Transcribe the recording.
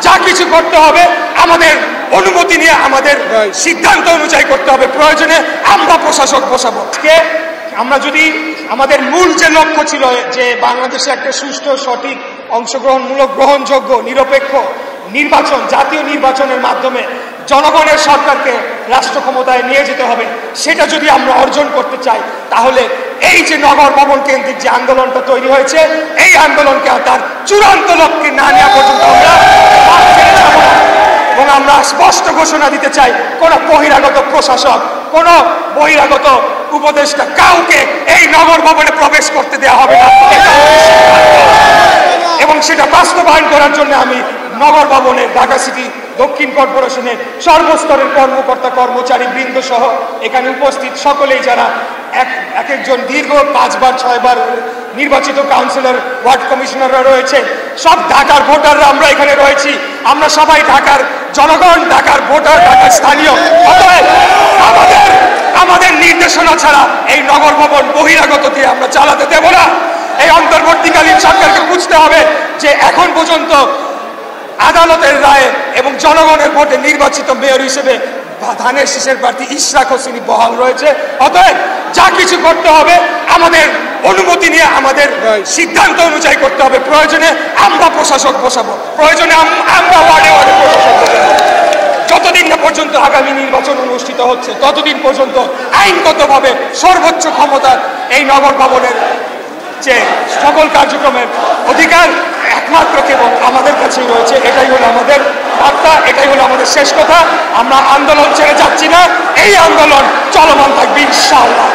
যা কিছু করতে হবে আমাদের অনুমতি নিয়ে আমাদের সিদ্ধান্ত অনুযায়ী করতে হবে। প্রয়োজনে আমরা প্রশাসক বসাবো। আমরা যদি আমাদের মূল যে লক্ষ্য ছিল যে বাংলাদেশে একটা সুষ্ঠু, সঠিক, অংশগ্রহণমূলক, গ্রহণযোগ্য, নিরপেক্ষ নির্বাচন, জাতীয় নির্বাচনের মাধ্যমে জনগণের সরকারকে রাষ্ট্র ক্ষমতায় নিয়ে যেতে হবে, সেটা যদি আমরা অর্জন করতে চাই তাহলে এই যে নগর ভবন কেন্দ্রিক যে আন্দোলনটা তৈরি হয়েছে, এই আন্দোলনকে তার চূড়ান্ত লক্ষ্যে না নেওয়া পর্যন্ত আমরা এবং আমরা স্পষ্ট ঘোষণা দিতে চাই, কোন বহিরাগত প্রশাসক, কোন বহিরাগত উপদেষ্টা কাউকে এই নগর ভবনে প্রবেশ করতে দেওয়া হবে না। এবং সেটা বাস্তবায়ন করার জন্য আমি নগর ভবনের, ঢাকা সিটি দক্ষিণ কর্পোরেশনের সর্বস্তরের কর্মকর্তা কর্মচারী বৃন্দ সহ এখানে উপস্থিত সকলেই যারা এক একজন দীর্ঘ 5 বার 6 বার নির্বাচিত কাউন্সিলর, ওয়ার্ড কমিশনাররা রয়েছে, সব ঢাকার ভোটাররা আমরা এখানে রয়েছি। আমরা সবাই ঢাকার জনগণ, ঢাকার ভোটার, ঢাকার স্থানীয়। আমাদের নির্দেশনা ছাড়া এই নগর ভবন বহিরাগত দিয়ে আমরা চালাতে দেব না। এই অন্তর্বর্তীকালীন সরকারকে বুঝতে হবে যে এখন পর্যন্ত আদালতের রায়ে এবং জনগণের ভোটে নির্বাচিত মেয়র হিসেবে ধানের শীষের প্রার্থী ইশরাক হোসেন বহাল রয়েছে। অতএব যা কিছু করতে হবে আমাদের অনুমতি নিয়ে আমাদের সিদ্ধান্ত অনুযায়ী করতে হবে। প্রয়োজনে আমরা প্রশাসক বসাবো, প্রয়োজনে আমরা ওয়ার্ডে ওয়ার্ডে প্রশাসক বসাবো। যতদিন না পর্যন্ত আগামী নির্বাচন অনুষ্ঠিত হচ্ছে ততদিন পর্যন্ত আইনগতভাবে সর্বোচ্চ ক্ষমতা এই নগর ভবনের যে সকল কার্যক্রমের অধিকার একমাত্র কেবল আমাদের কাছেই রয়েছে। এটাই হলো আমাদের বার্তা, এটাই হলো আমাদের শেষ কথা। আমরা আন্দোলন ছেড়ে যাচ্ছি না, এই আন্দোলন চলমান থাকবে ইনশাআল্লাহ।